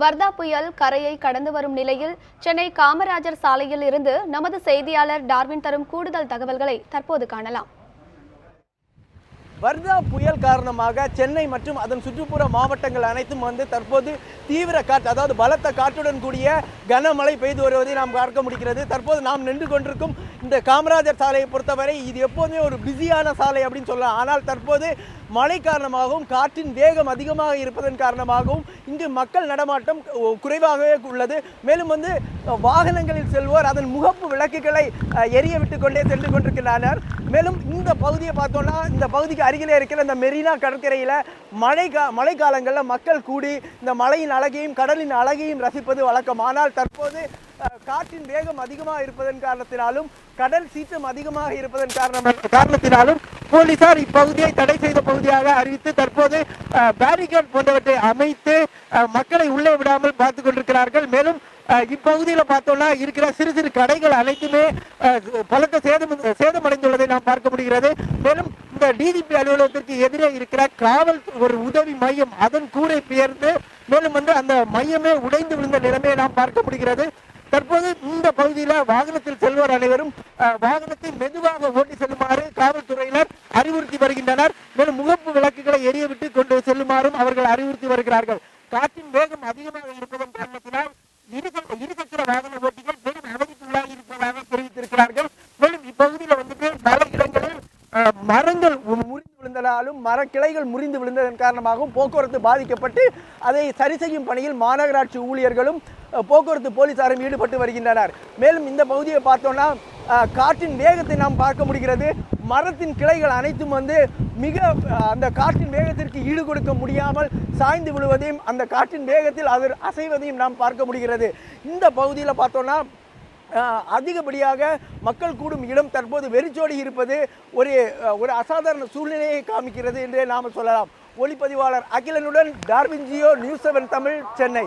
வர்தா புயல் கரையை கடந்து வரும் நிலையில் சென்னை காமராஜர் சாலையில் இருந்து நமது செய்தியாளர் டார்வின் தரும் கூடுதல் தகவல்களை தற்போது காணலாம். வர்தா புயல் காரணமாக சென்னை மற்றும் அதன் சுற்றுப்புற மாவட்டங்கள் அனைத்தும் தற்போது தீவிர காற்று, அதாவது பலத்த காற்றுடன் கூடிய கனமழை பெய்து வருவதை நாம் பார்க்க முடிகிறது. தற்போது நாம் நின்று கொண்டிருக்கும் இந்த காமராஜர் சாலையை பொறுத்தவரை இது எப்போதுமே ஒரு பிஸியான சாலை அப்படின்னு சொல்லலாம். ஆனால் தற்போது மழை காரணமாகவும் காற்றின் வேகம் அதிகமாக இருப்பதன் காரணமாகவும் இங்கு மக்கள் நடமாட்டம் குறைவாகவே உள்ளது. மேலும் வாகனங்களில் செல்வோர் அதன் முகப்பு விளக்குகளை எரிய விட்டு கொண்டே சென்று கொண்டிருக்கிறார்கள். மேலும் இந்த பகுதியை பார்த்தோம்னா இந்த பகுதிக்கு அருகிலே இருக்கிற இந்த மெரினா கடற்கரையில் மழை காலங்களில் மக்கள் கூடி இந்த மலையின் அழகையும் கடலின் அழகையும் ரசிப்பது வழக்கம். ஆனால் தற்போது காற்றின் வேகம் அதிகமாக இருப்பதன் காரணத்தினாலும் கடல் சீற்றம் அதிகமாக இருப்பதன் காரணத்தினாலும் போலீசார் இப்பகுதியை தடை செய்த பகுதியாக அறிவித்து தற்போது பேரிகேட் போன்றவற்றை அமைத்து மக்களை உள்ளே விடாமல் பார்த்து கொண்டிருக்கிறார்கள். மேலும் இப்பகுதியில் பார்த்தோம்னா இருக்கிற சிறு சிறு கடைகள் அனைத்துமே பலத்த சேதமடைந்துள்ளதை நாம் பார்க்க முடிகிறது. மேலும் இந்த டிஜிபி அலுவலகத்திற்கு எதிரே இருக்கிற காவல் ஒரு உதவி மையம் அதன் கூரை பெயர்ந்து மேலும் அந்த மையமே உடைந்து விழுந்த நிலைமையை நாம் பார்க்க முடிகிறது. தற்போது இந்த பகுதியில் வாகனத்தில் செல்வோர் அனைவரும் வாகனத்தை மெதுவாக ஓட்டி செல்லுமாறு காவல்துறையினர் அறிவுறுத்தி வருகின்றனர். மேலும் முகப்பு விளக்குகளை எரிய விட்டு கொண்டு செல்லுமாறும் அவர்கள் அறிவுறுத்தி வருகிறார்கள். காற்றின் வேகம் அதிகமாக இருப்பதன் காரணத்தினால் இருசக்கர வாகன ஓட்டிகள் பெரும் அவதிக்குள்ளாகி இருப்பதாக தெரிவித்திருக்கிறார்கள். மேலும் இப்பகுதியில் பல இடங்களில் மரங்கள் முறிந்து விழுந்ததாலும் மரக்கிளைகள் முறிந்து விழுந்ததன் காரணமாகவும் போக்குவரத்து பாதிக்கப்பட்டு அதை சரி செய்யும் பணியில் மாநகராட்சி ஊழியர்களும் போக்குவரத்து போலீசாரும் ஈடுபட்டு வருகின்றனர். மேலும் இந்த பகுதியை பார்த்தோம்னா காற்றின் வேகத்தை நாம் பார்க்க முடிகிறது. மரத்தின் கிளைகள் அனைத்தும் மிக அந்த காற்றின் வேகத்திற்கு ஈடு கொடுக்க முடியாமல் சாய்ந்து விழுவதையும் அந்த காற்றின் வேகத்தில் அது அசைவதையும் நாம் பார்க்க முடிகிறது. இந்த பகுதியில் பார்த்தோம்னா அதிகப்படியாக மக்கள் கூடும் இடம் தற்போது வெறிச்சோடி இருப்பது ஒரு அசாதாரண சூழ்நிலையை காமிக்கிறது என்றே நாம் சொல்லலாம். ஒளிப்பதிவாளர் அகிலனுடன் டார்வின் ஜியோ, நியூஸ் 7 தமிழ், சென்னை.